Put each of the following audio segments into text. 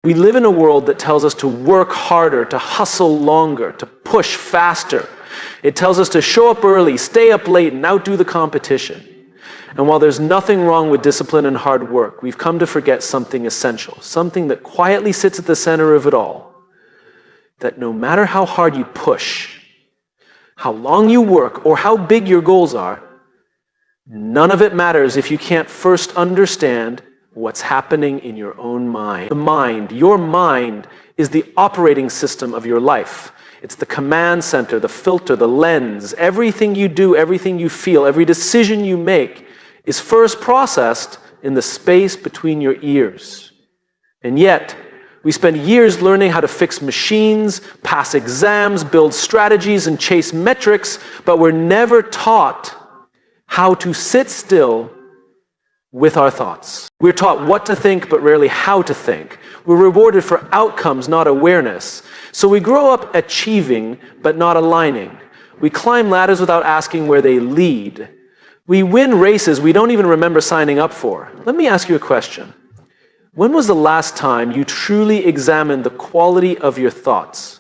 We live in a world that tells us to work harder, to hustle longer, to push faster. It tells us to show up early, stay up late, and outdo the competition. And while there's nothing wrong with discipline and hard work, we've come to forget something essential, something that quietly sits at the center of it all. That no matter how hard you push, how long you work, or how big your goals are, none of it matters if you can't first understand what's happening in your own mind. The mind, your mind, is the operating system of your life. It's the command center, the filter, the lens. Everything you do, everything you feel, every decision you make is first processed in the space between your ears. And yet, we spend years learning how to fix machines, pass exams, build strategies, and chase metrics, but we're never taught how to sit still with our thoughts. We're taught what to think, but rarely how to think. We're rewarded for outcomes, not awareness. So we grow up achieving, but not aligning. We climb ladders without asking where they lead. We win races we don't even remember signing up for. Let me ask you a question. When was the last time you truly examined the quality of your thoughts?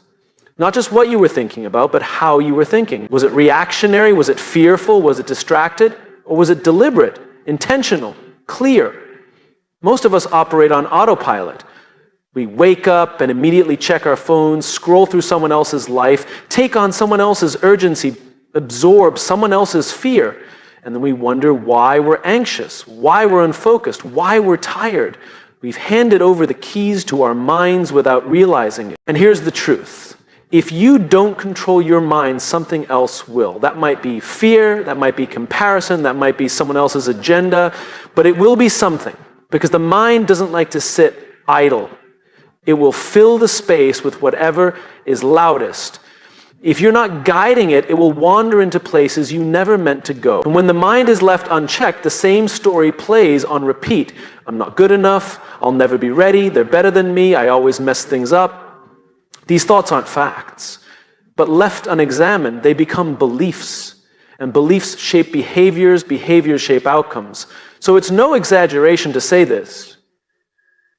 Not just what you were thinking about, but how you were thinking. Was it reactionary? Was it fearful? Was it distracted? Or was it deliberate, intentional, clear? Most of us operate on autopilot. We wake up and immediately check our phones, scroll through someone else's life, take on someone else's urgency, absorb someone else's fear, and then we wonder why we're anxious, why we're unfocused, why we're tired. We've handed over the keys to our minds without realizing it. And here's the truth. If you don't control your mind, something else will. That might be fear, that might be comparison, that might be someone else's agenda, but it will be something, because the mind doesn't like to sit idle. It will fill the space with whatever is loudest. If you're not guiding it, it will wander into places you never meant to go. And when the mind is left unchecked, the same story plays on repeat. I'm not good enough, I'll never be ready, they're better than me, I always mess things up. These thoughts aren't facts, but left unexamined, they become beliefs. And beliefs shape behaviors, behaviors shape outcomes. So it's no exaggeration to say this.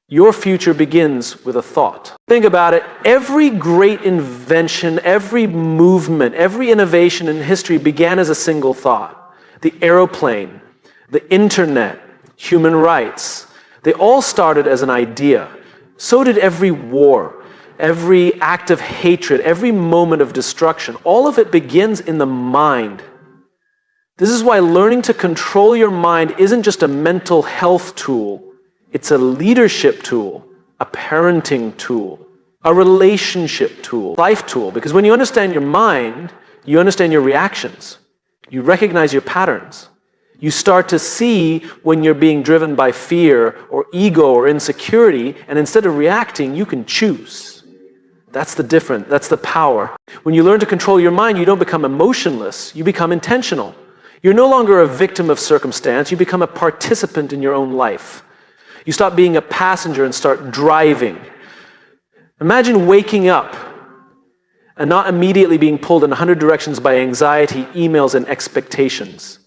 Your future begins with a thought. Think about it. Every great invention, every movement, every innovation in history began as a single thought. The airplane, the internet, human rights, they all started as an idea. So did every war. Every act of hatred, every moment of destruction, all of it begins in the mind. This is why learning to control your mind isn't just a mental health tool. It's a leadership tool, a parenting tool, a relationship tool, life tool. Because when you understand your mind, you understand your reactions. You recognize your patterns. You start to see when you're being driven by fear or ego or insecurity, and instead of reacting, you can choose. That's the difference. That's the power. When you learn to control your mind, you don't become emotionless. You become intentional. You're no longer a victim of circumstance. You become a participant in your own life. You stop being a passenger and start driving. Imagine waking up and not immediately being pulled in 100 directions by anxiety, emails, and expectations.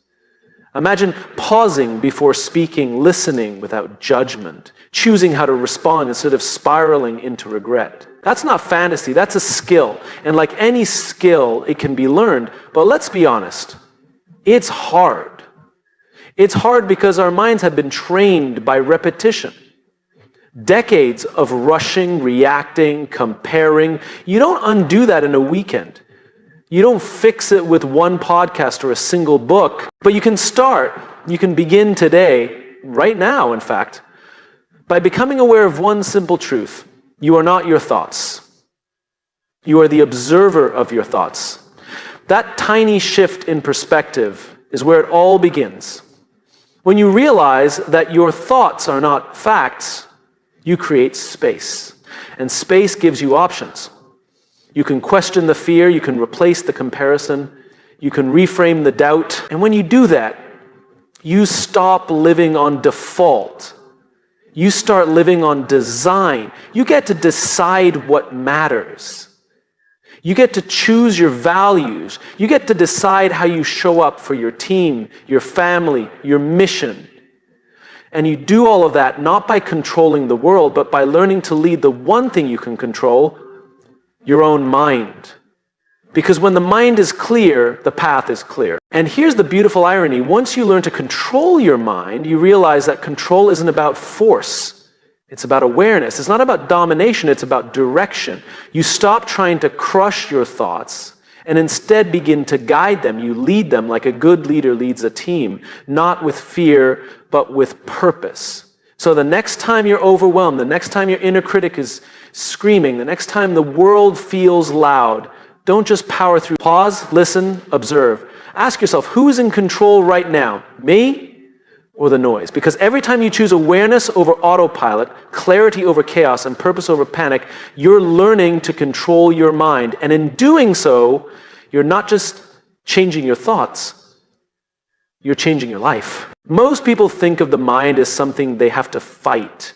Imagine pausing before speaking, listening without judgment, choosing how to respond instead of spiraling into regret. That's not fantasy, that's a skill. And like any skill, it can be learned. But let's be honest, it's hard. It's hard because our minds have been trained by repetition. Decades of rushing, reacting, comparing. You don't undo that in a weekend. You don't fix it with one podcast or a single book, but you can start. You can begin today, right now, in fact, by becoming aware of one simple truth. You are not your thoughts. You are the observer of your thoughts. That tiny shift in perspective is where it all begins. When you realize that your thoughts are not facts, you create space. And space gives you options. You can question the fear, you can replace the comparison, you can reframe the doubt. And when you do that, you stop living on default. You start living on design. You get to decide what matters. You get to choose your values. You get to decide how you show up for your team, your family, your mission. And you do all of that not by controlling the world, but by learning to lead the one thing you can control, your own mind. Because when the mind is clear, the path is clear. And here's the beautiful irony. Once you learn to control your mind, you realize that control isn't about force. It's about awareness. It's not about domination, it's about direction. You stop trying to crush your thoughts and instead begin to guide them. You lead them like a good leader leads a team, not with fear, but with purpose. So the next time you're overwhelmed, the next time your inner critic is screaming, the next time the world feels loud, don't just power through. Pause, listen, observe. Ask yourself, who's in control right now? Me or the noise? Because every time you choose awareness over autopilot, clarity over chaos, and purpose over panic, you're learning to control your mind. And in doing so, you're not just changing your thoughts, you're changing your life. Most people think of the mind as something they have to fight.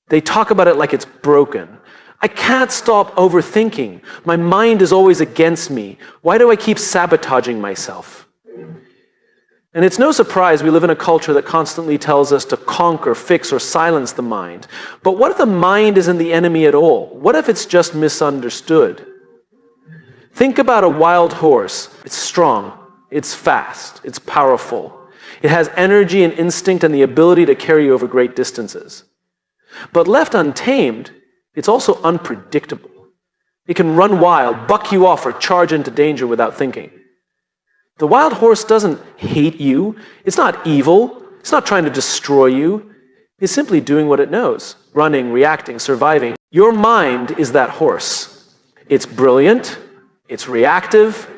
They talk about it like it's broken. I can't stop overthinking. My mind is always against me. Why do I keep sabotaging myself? And it's no surprise we live in a culture that constantly tells us to conquer, fix, or silence the mind. But what if the mind isn't the enemy at all? What if it's just misunderstood? Think about a wild horse. It's strong, it's fast, it's powerful. It has energy and instinct and the ability to carry you over great distances. But left untamed, it's also unpredictable. It can run wild, buck you off, or charge into danger without thinking. The wild horse doesn't hate you. It's not evil. It's not trying to destroy you. It's simply doing what it knows, running, reacting, surviving. Your mind is that horse. It's brilliant. It's reactive.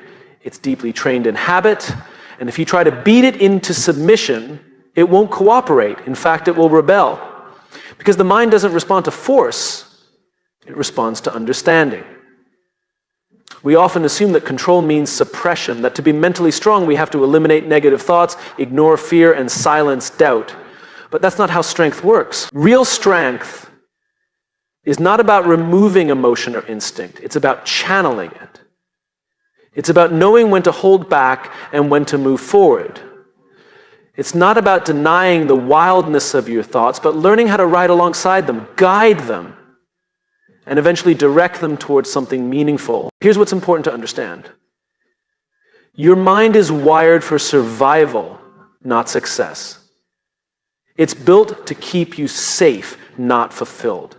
It's deeply trained in habit. And if you try to beat it into submission, it won't cooperate. In fact, it will rebel. Because the mind doesn't respond to force. It responds to understanding. We often assume that control means suppression, that to be mentally strong we have to eliminate negative thoughts, ignore fear, and silence doubt. But that's not how strength works. Real strength is not about removing emotion or instinct. It's about channeling it. It's about knowing when to hold back and when to move forward. It's not about denying the wildness of your thoughts, but learning how to ride alongside them, guide them, and eventually direct them towards something meaningful. Here's what's important to understand. Your mind is wired for survival, not success. It's built to keep you safe, not fulfilled.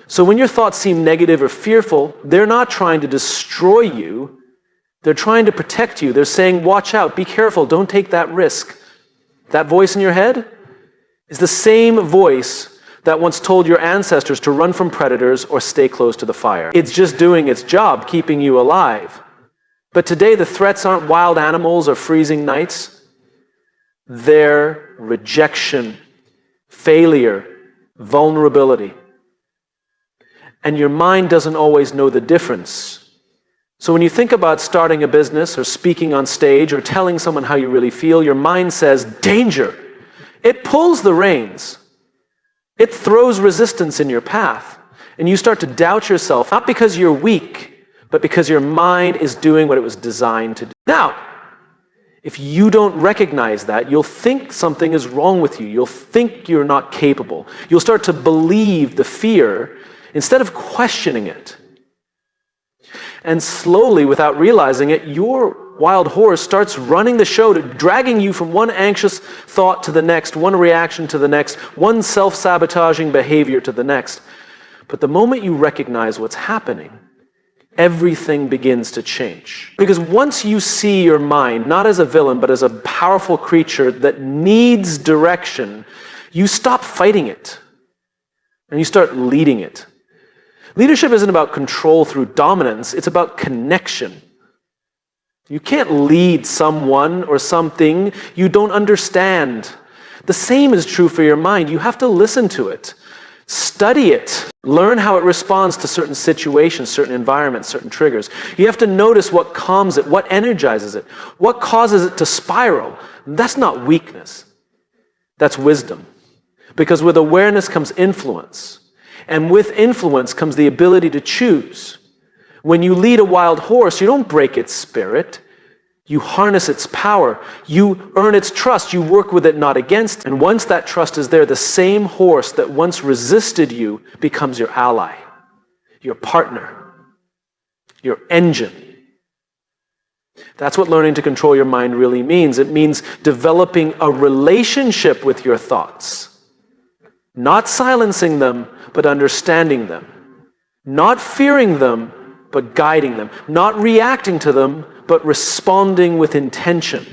So when your thoughts seem negative or fearful, they're not trying to destroy you. They're trying to protect you. They're saying, watch out, be careful, don't take that risk. That voice in your head is the same voice that once told your ancestors to run from predators or stay close to the fire. It's just doing its job, keeping you alive. But today the threats aren't wild animals or freezing nights. They're rejection, failure, vulnerability. And your mind doesn't always know the difference. So when you think about starting a business or speaking on stage or telling someone how you really feel, your mind says, danger. It pulls the reins. It throws resistance in your path, and you start to doubt yourself, not because you're weak, but because your mind is doing what it was designed to do. Now, if you don't recognize that, you'll think something is wrong with you. You'll think you're not capable. You'll start to believe the fear instead of questioning it. And slowly, without realizing it, your wild horse starts running the show, dragging you from one anxious thought to the next, one reaction to the next, one self-sabotaging behavior to the next. But the moment you recognize what's happening, everything begins to change. Because once you see your mind not as a villain, but as a powerful creature that needs direction, you stop fighting it and you start leading it. Leadership isn't about control through dominance, it's about connection. You can't lead someone or something you don't understand. The same is true for your mind. You have to listen to it, study it, learn how it responds to certain situations, certain environments, certain triggers. You have to notice what calms it, what energizes it, what causes it to spiral. That's not weakness. That's wisdom. Because with awareness comes influence. And with influence comes the ability to choose. When you lead a wild horse, you don't break its spirit. You harness its power. You earn its trust. You work with it, not against. And once that trust is there, the same horse that once resisted you becomes your ally, your partner, your engine. That's what learning to control your mind really means. It means developing a relationship with your thoughts. Not silencing them, but understanding them. Not fearing them, but guiding them. Not reacting to them, but responding with intention.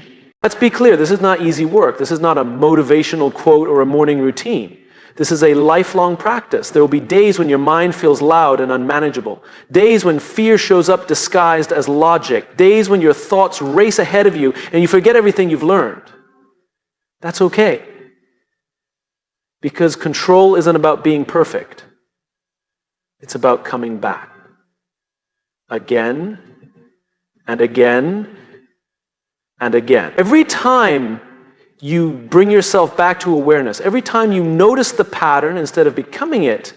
Let's be clear, this is not easy work. This is not a motivational quote or a morning routine. This is a lifelong practice. There will be days when your mind feels loud and unmanageable. Days when fear shows up disguised as logic. Days when your thoughts race ahead of you and you forget everything you've learned. That's okay. Because control isn't about being perfect. It's about coming back. Again and again and again. Every time you bring yourself back to awareness, every time you notice the pattern instead of becoming it,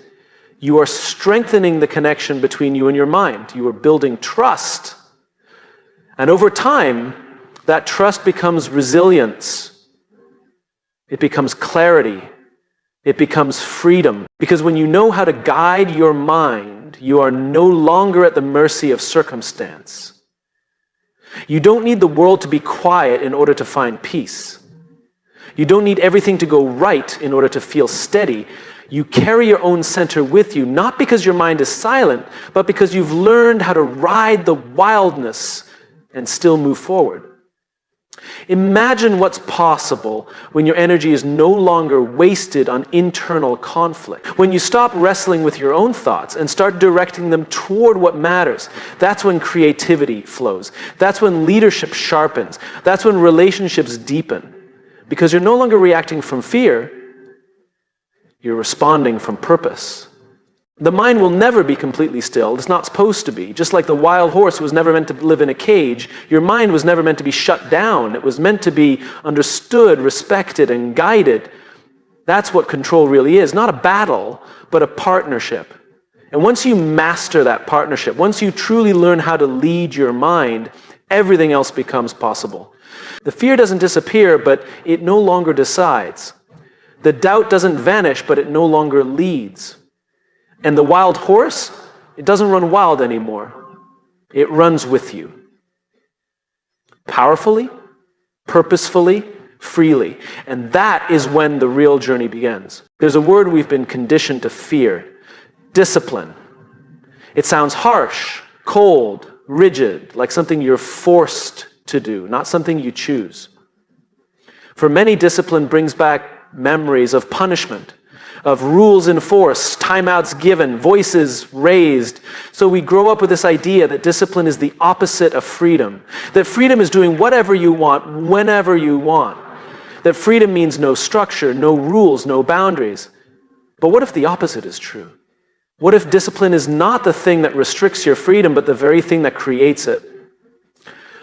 you are strengthening the connection between you and your mind. You are building trust. And over time, that trust becomes resilience. It becomes clarity. It becomes freedom. Because when you know how to guide your mind, you are no longer at the mercy of circumstance. You don't need the world to be quiet in order to find peace. You don't need everything to go right in order to feel steady. You carry your own center with you, not because your mind is silent, but because you've learned how to ride the wildness and still move forward. Imagine what's possible when your energy is no longer wasted on internal conflict. When you stop wrestling with your own thoughts and start directing them toward what matters, that's when creativity flows. That's when leadership sharpens. That's when relationships deepen. Because you're no longer reacting from fear, you're responding from purpose. The mind will never be completely still. It's not supposed to be. Just like the wild horse was never meant to live in a cage, your mind was never meant to be shut down. It was meant to be understood, respected, and guided. That's what control really is. Not a battle, but a partnership. And once you master that partnership, once you truly learn how to lead your mind, everything else becomes possible. The fear doesn't disappear, but it no longer decides. The doubt doesn't vanish, but it no longer leads. And the wild horse, it doesn't run wild anymore. It runs with you. Powerfully, purposefully, freely. And that is when the real journey begins. There's a word we've been conditioned to fear. Discipline. It sounds harsh, cold, rigid, like something you're forced to do, not something you choose. For many, discipline brings back memories of punishment, of rules enforced, timeouts given, voices raised. So we grow up with this idea that discipline is the opposite of freedom, that freedom is doing whatever you want, whenever you want, that freedom means no structure, no rules, no boundaries. But what if the opposite is true? What if discipline is not the thing that restricts your freedom, but the very thing that creates it?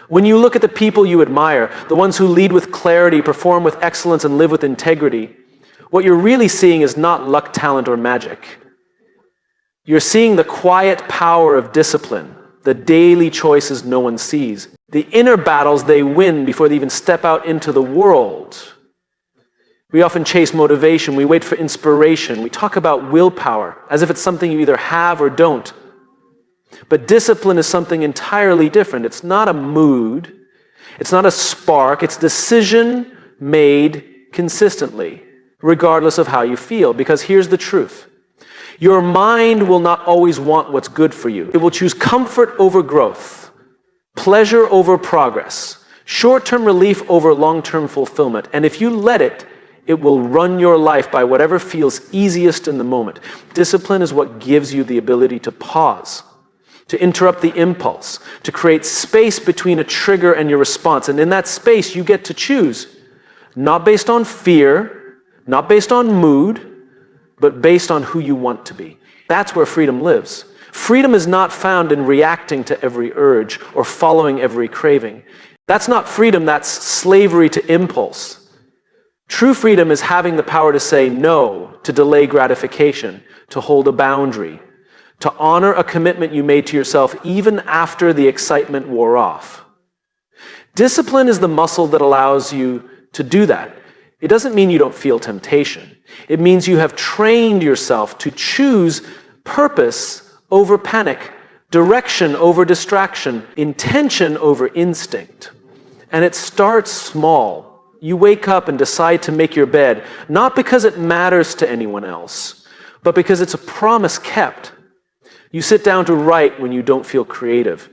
When you look at the people you admire, the ones who lead with clarity, perform with excellence, and live with integrity, what you're really seeing is not luck, talent, or magic. You're seeing the quiet power of discipline, the daily choices no one sees, the inner battles they win before they even step out into the world. We often chase motivation, we wait for inspiration, we talk about willpower as if it's something you either have or don't. But discipline is something entirely different. It's not a mood, it's not a spark, it's decision made consistently, regardless of how you feel. Because here's the truth. Your mind will not always want what's good for you. It will choose comfort over growth, pleasure over progress, short-term relief over long-term fulfillment. And if you let it, it will run your life by whatever feels easiest in the moment. Discipline is what gives you the ability to pause, to interrupt the impulse, to create space between a trigger and your response. And in that space, you get to choose, not based on fear, not based on mood, but based on who you want to be. That's where freedom lives. Freedom is not found in reacting to every urge or following every craving. That's not freedom, that's slavery to impulse. True freedom is having the power to say no, to delay gratification, to hold a boundary, to honor a commitment you made to yourself even after the excitement wore off. Discipline is the muscle that allows you to do that. It doesn't mean you don't feel temptation. It means you have trained yourself to choose purpose over panic, direction over distraction, intention over instinct. And it starts small. You wake up and decide to make your bed, not because it matters to anyone else, but because it's a promise kept. You sit down to write when you don't feel creative.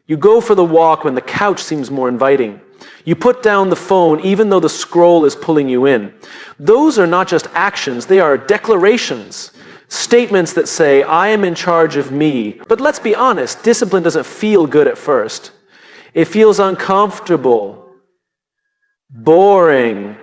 You go for the walk when the couch seems more inviting. You put down the phone even though the scroll is pulling you in. Those are not just actions, they are declarations, statements that say, I am in charge of me. But let's be honest, discipline doesn't feel good at first. It feels uncomfortable, boring,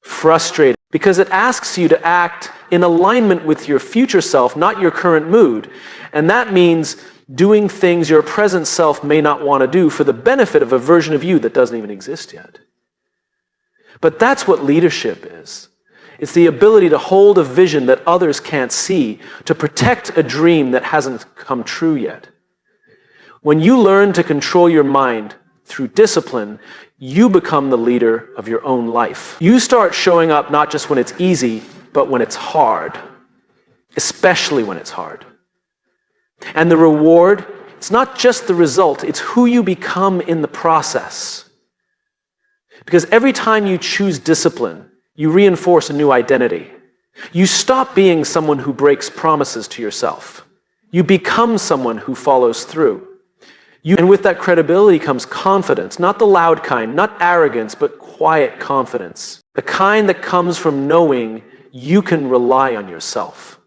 frustrating, because it asks you to act in alignment with your future self, not your current mood. And that means doing things your present self may not want to do for the benefit of a version of you that doesn't even exist yet. But that's what leadership is. It's the ability to hold a vision that others can't see, to protect a dream that hasn't come true yet. When you learn to control your mind through discipline, you become the leader of your own life. You start showing up not just when it's easy, but when it's hard, especially when it's hard. And the reward, it's not just the result, it's who you become in the process. Because every time you choose discipline, you reinforce a new identity. You stop being someone who breaks promises to yourself. You become someone who follows through. And with that credibility comes confidence, not the loud kind, not arrogance, but quiet confidence. The kind that comes from knowing you can rely on yourself.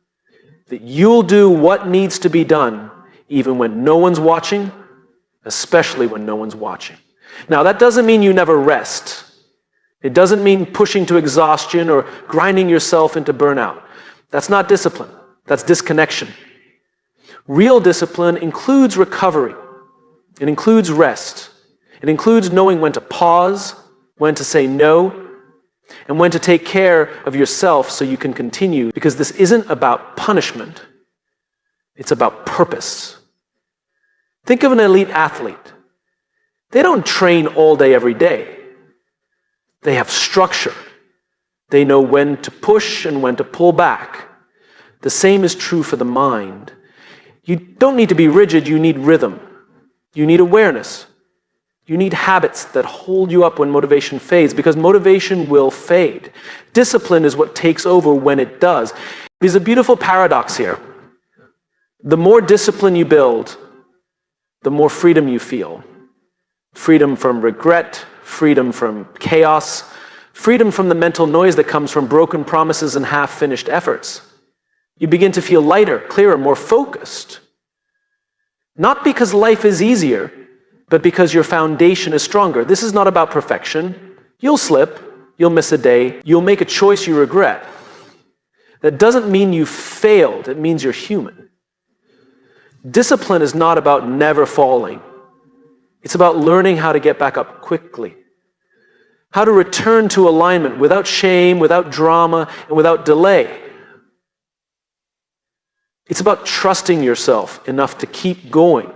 That you'll do what needs to be done, even when no one's watching, especially when no one's watching. Now, that doesn't mean you never rest. It doesn't mean pushing to exhaustion or grinding yourself into burnout. That's not discipline. That's disconnection. Real discipline includes recovery. It includes rest. It includes knowing when to pause, when to say no, and when to take care of yourself so you can continue, because this isn't about punishment. It's about purpose. Think of an elite athlete. They don't train all day, every day. They have structure. They know when to push and when to pull back. The same is true for the mind. You don't need to be rigid, you need rhythm. You need awareness. You need habits that hold you up when motivation fades, because motivation will fade. Discipline is what takes over when it does. There's a beautiful paradox here. The more discipline you build, the more freedom you feel. Freedom from regret, freedom from chaos, freedom from the mental noise that comes from broken promises and half-finished efforts. You begin to feel lighter, clearer, more focused. Not because life is easier, but because your foundation is stronger. This is not about perfection. You'll slip, you'll miss a day, you'll make a choice you regret. That doesn't mean you failed, it means you're human. Discipline is not about never falling. It's about learning how to get back up quickly. How to return to alignment without shame, without drama, and without delay. It's about trusting yourself enough to keep going.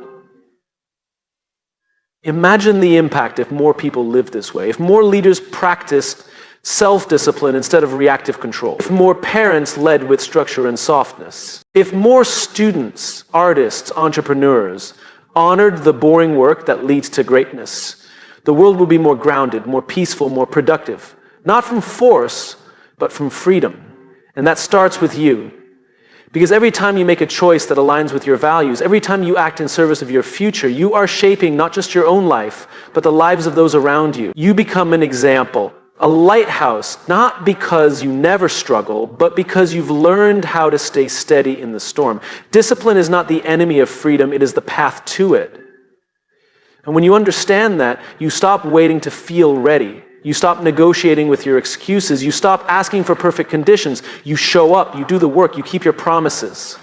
Imagine the impact if more people lived this way, if more leaders practiced self-discipline instead of reactive control, if more parents led with structure and softness, if more students, artists, entrepreneurs honored the boring work that leads to greatness, the world would be more grounded, more peaceful, more productive, not from force, but from freedom. And that starts with you. Because every time you make a choice that aligns with your values, every time you act in service of your future, you are shaping not just your own life, but the lives of those around you. You become an example, a lighthouse, not because you never struggle, but because you've learned how to stay steady in the storm. Discipline is not the enemy of freedom, it is the path to it. And when you understand that, you stop waiting to feel ready. You stop negotiating with your excuses. You stop asking for perfect conditions. You show up, you do the work, you keep your promises.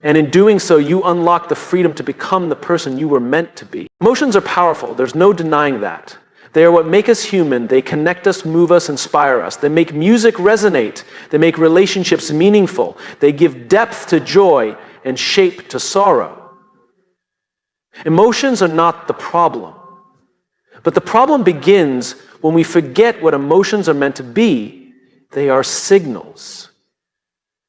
And in doing so, you unlock the freedom to become the person you were meant to be. Emotions are powerful. There's no denying that. They are what make us human. They connect us, move us, inspire us. They make music resonate. They make relationships meaningful. They give depth to joy and shape to sorrow. Emotions are not the problem. But the problem begins when we forget what emotions are meant to be. They are signals,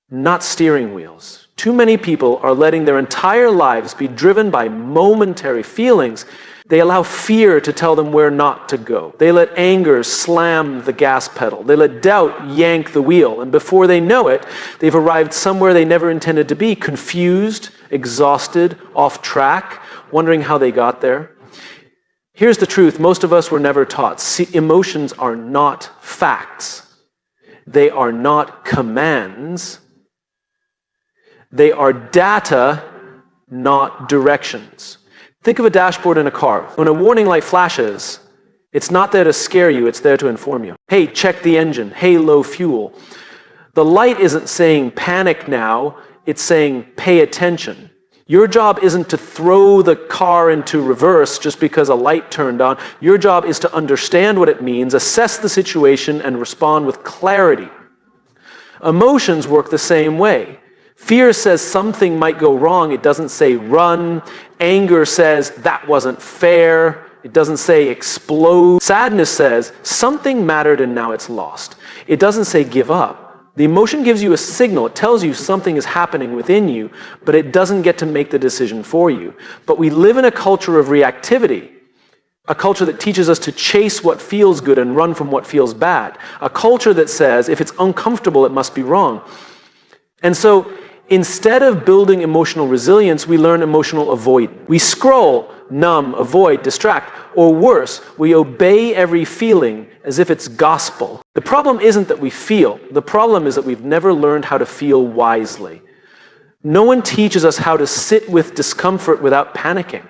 not steering wheels. Too many people are letting their entire lives be driven by momentary feelings. They allow fear to tell them where not to go. They let anger slam the gas pedal. They let doubt yank the wheel. And before they know it, they've arrived somewhere they never intended to be, confused, exhausted, off track, wondering how they got there. Here's the truth. Most of us were never taught. Emotions are not facts. They are not commands. They are data, not directions. Think of a dashboard in a car. When a warning light flashes, it's not there to scare you, it's there to inform you. Hey, check the engine. Hey, low fuel. The light isn't saying panic now, it's saying pay attention. Your job isn't to throw the car into reverse just because a light turned on. Your job is to understand what it means, assess the situation, and respond with clarity. Emotions work the same way. Fear says something might go wrong. It doesn't say run. Anger says that wasn't fair. It doesn't say explode. Sadness says something mattered and now it's lost. It doesn't say give up. The emotion gives you a signal. It tells you something is happening within you, but it doesn't get to make the decision for you. But we live in a culture of reactivity, a culture that teaches us to chase what feels good and run from what feels bad, a culture that says if it's uncomfortable, it must be wrong. And so instead of building emotional resilience, we learn emotional avoidance. We scroll, numb, avoid, distract, or worse, we obey every feeling as if it's gospel. The problem isn't that we feel. The problem is that we've never learned how to feel wisely. No one teaches us how to sit with discomfort without panicking.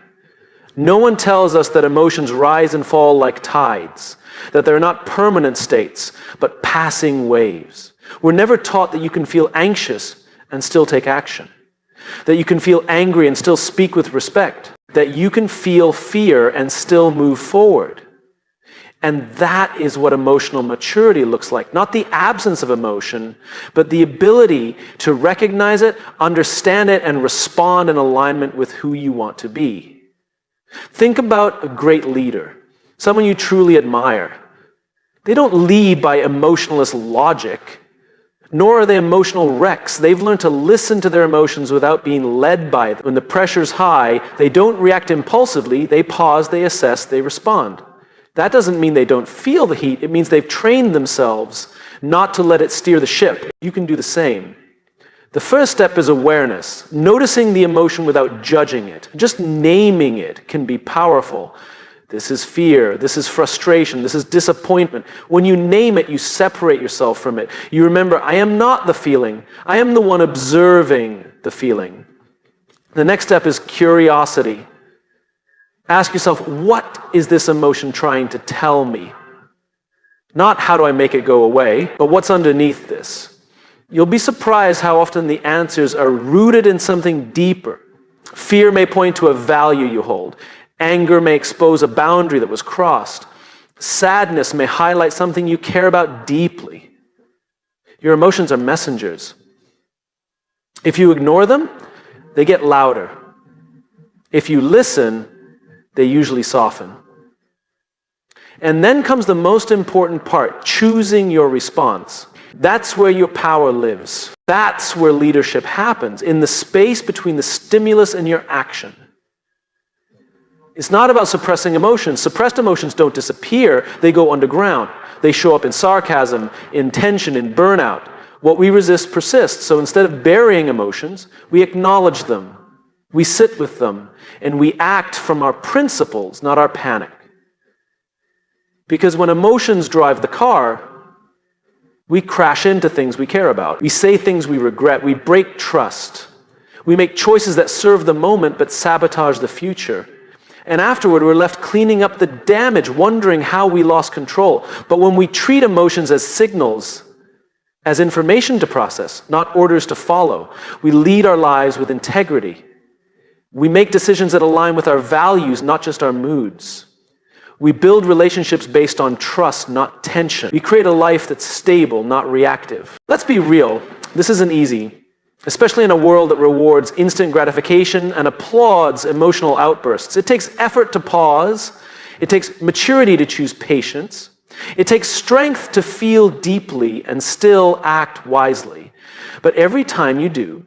No one tells us that emotions rise and fall like tides, that they're not permanent states, but passing waves. We're never taught that you can feel anxious and still take action, that you can feel angry and still speak with respect, that you can feel fear and still move forward. And that is what emotional maturity looks like. Not the absence of emotion, but the ability to recognize it, understand it, and respond in alignment with who you want to be. Think about a great leader, someone you truly admire. They don't lead by emotionless logic, nor are they emotional wrecks. They've learned to listen to their emotions without being led by them. When the pressure's high, they don't react impulsively. They pause, they assess, they respond. That doesn't mean they don't feel the heat. It means they've trained themselves not to let it steer the ship. You can do the same. The first step is awareness, noticing the emotion without judging it. Just naming it can be powerful. This is fear, this is frustration, this is disappointment. When you name it, you separate yourself from it. You remember, I am not the feeling. I am the one observing the feeling. The next step is curiosity. Ask yourself, what is this emotion trying to tell me? Not how do I make it go away, but what's underneath this? You'll be surprised how often the answers are rooted in something deeper. Fear may point to a value you hold. Anger may expose a boundary that was crossed. Sadness may highlight something you care about deeply. Your emotions are messengers. If you ignore them, they get louder. If you listen, they usually soften. And then comes the most important part, choosing your response. That's where your power lives. That's where leadership happens, in the space between the stimulus and your action. It's not about suppressing emotions. Suppressed emotions don't disappear, they go underground. They show up in sarcasm, in tension, in burnout. What we resist persists. So instead of burying emotions, we acknowledge them, we sit with them, and we act from our principles, not our panic. Because when emotions drive the car, we crash into things we care about. We say things we regret. We break trust. We make choices that serve the moment but sabotage the future. And afterward, we're left cleaning up the damage, wondering how we lost control. But when we treat emotions as signals, as information to process, not orders to follow, we lead our lives with integrity. We make decisions that align with our values, not just our moods. We build relationships based on trust, not tension. We create a life that's stable, not reactive. Let's be real. This isn't easy, especially in a world that rewards instant gratification and applauds emotional outbursts. It takes effort to pause. It takes maturity to choose patience. It takes strength to feel deeply and still act wisely. But every time you do,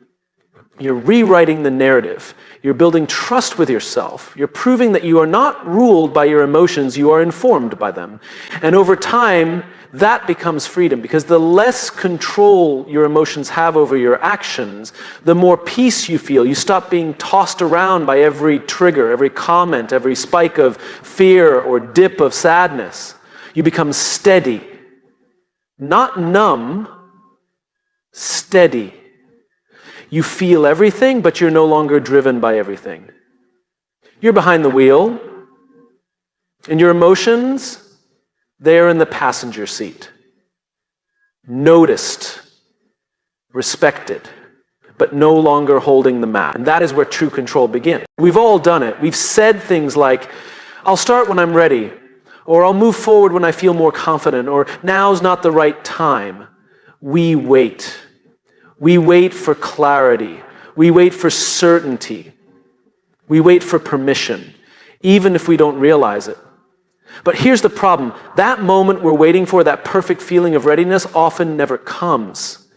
you're rewriting the narrative. You're building trust with yourself. You're proving that you are not ruled by your emotions, you are informed by them. And over time, that becomes freedom, because the less control your emotions have over your actions, the more peace you feel. You stop being tossed around by every trigger, every comment, every spike of fear or dip of sadness. You become steady. Not numb, steady. You feel everything, but you're no longer driven by everything. You're behind the wheel, and your emotions, they're in the passenger seat. Noticed, respected, but no longer holding the map. And that is where true control begins. We've all done it. We've said things like, I'll start when I'm ready, or I'll move forward when I feel more confident, or now's not the right time. We wait. We wait for clarity. We wait for certainty. We wait for permission, even if we don't realize it. But here's the problem. That moment we're waiting for, that perfect feeling of readiness, often never comes.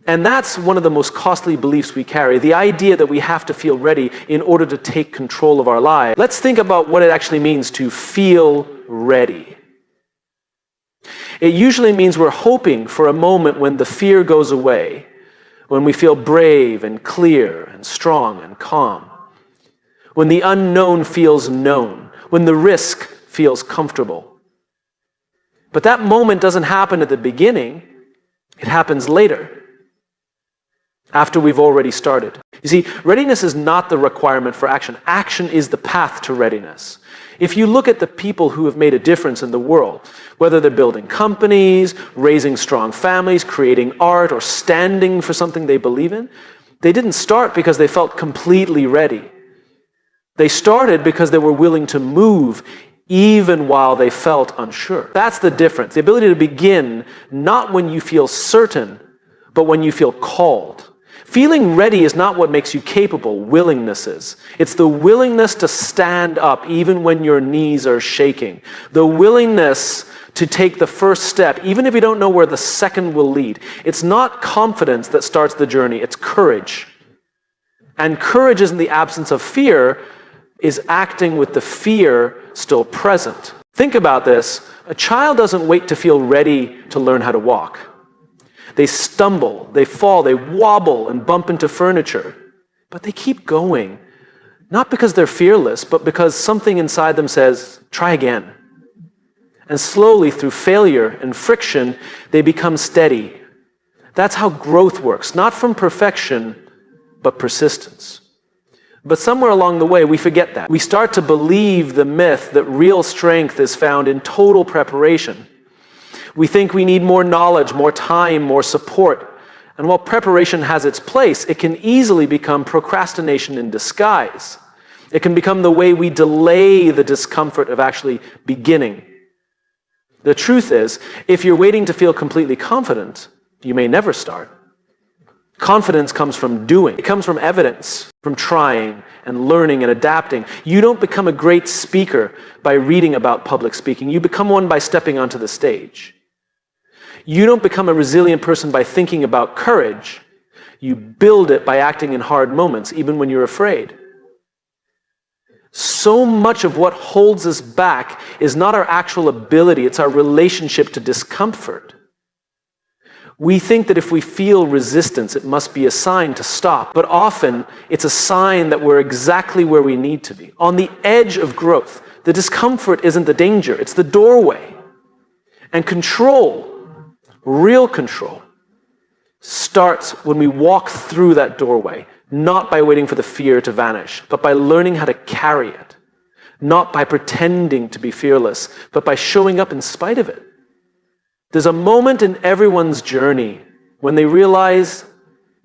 And that's one of the most costly beliefs we carry, the idea that we have to feel ready in order to take control of our lives. Let's think about what it actually means to feel ready. It usually means we're hoping for a moment when the fear goes away, when we feel brave and clear and strong and calm, when the unknown feels known, when the risk feels comfortable. But that moment doesn't happen at the beginning. It happens later, after we've already started. You see, readiness is not the requirement for action. Action is the path to readiness. If you look at the people who have made a difference in the world, whether they're building companies, raising strong families, creating art, or standing for something they believe in, they didn't start because they felt completely ready. They started because they were willing to move even while they felt unsure. That's the difference. The ability to begin not when you feel certain, but when you feel called. Feeling ready is not what makes you capable. Willingness is. It's the willingness to stand up even when your knees are shaking. The willingness to take the first step, even if you don't know where the second will lead. It's not confidence that starts the journey. It's courage. And courage is in the absence of fear, is acting with the fear still present. Think about this. A child doesn't wait to feel ready to learn how to walk. They stumble, they fall, they wobble and bump into furniture. But they keep going. Not because they're fearless, but because something inside them says, try again. And slowly, through failure and friction, they become steady. That's how growth works. Not from perfection, but persistence. But somewhere along the way, we forget that. We start to believe the myth that real strength is found in total preparation. We think we need more knowledge, more time, more support. And while preparation has its place, it can easily become procrastination in disguise. It can become the way we delay the discomfort of actually beginning. The truth is, if you're waiting to feel completely confident, you may never start. Confidence comes from doing. It comes from evidence, from trying and learning and adapting. You don't become a great speaker by reading about public speaking. You become one by stepping onto the stage. You don't become a resilient person by thinking about courage. You build it by acting in hard moments, even when you're afraid. So much of what holds us back is not our actual ability, it's our relationship to discomfort. We think that if we feel resistance, it must be a sign to stop. But often, it's a sign that we're exactly where we need to be. On the edge of growth, the discomfort isn't the danger, it's the doorway. And control, real control, starts when we walk through that doorway, not by waiting for the fear to vanish, but by learning how to carry it. Not by pretending to be fearless, but by showing up in spite of it. There's a moment in everyone's journey when they realize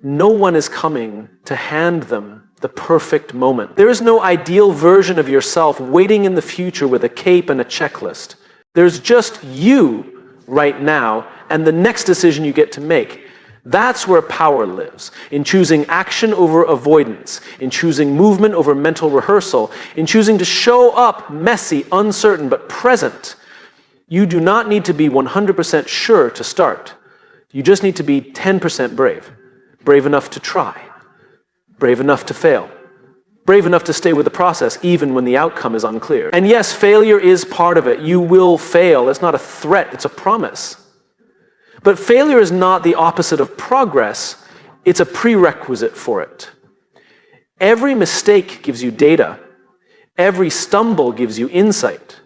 no one is coming to hand them the perfect moment. There is no ideal version of yourself waiting in the future with a cape and a checklist. There's just you right now and the next decision you get to make. That's where power lives, in choosing action over avoidance, in choosing movement over mental rehearsal, in choosing to show up messy, uncertain, but present. You do not need to be 100% sure to start. You just need to be 10% brave. Brave enough to try. Brave enough to fail. Brave enough to stay with the process even when the outcome is unclear. And yes, failure is part of it. You will fail. It's not a threat, it's a promise. But failure is not the opposite of progress, it's a prerequisite for it. Every mistake gives you data. Every stumble gives you insight.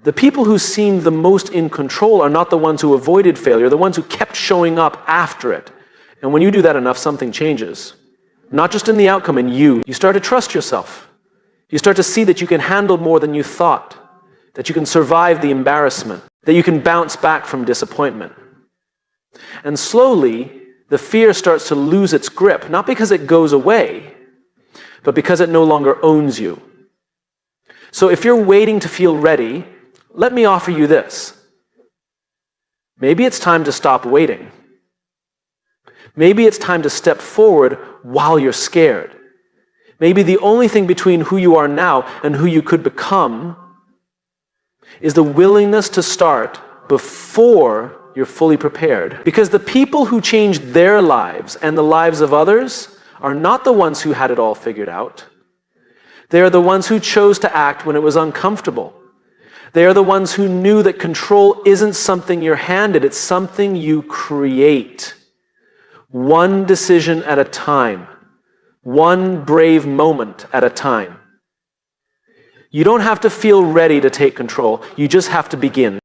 The people who seemed the most in control are not the ones who avoided failure, the ones who kept showing up after it. And when you do that enough, something changes. Not just in the outcome, in you. You start to trust yourself. You start to see that you can handle more than you thought, that you can survive the embarrassment, that you can bounce back from disappointment. And slowly, the fear starts to lose its grip, not because it goes away, but because it no longer owns you. So if you're waiting to feel ready, let me offer you this. Maybe it's time to stop waiting. Maybe it's time to step forward while you're scared. Maybe the only thing between who you are now and who you could become is the willingness to start before you're fully prepared. Because the people who changed their lives and the lives of others are not the ones who had it all figured out. They are the ones who chose to act when it was uncomfortable. They are the ones who knew that control isn't something you're handed, it's something you create. One decision at a time. One brave moment at a time. You don't have to feel ready to take control. You just have to begin.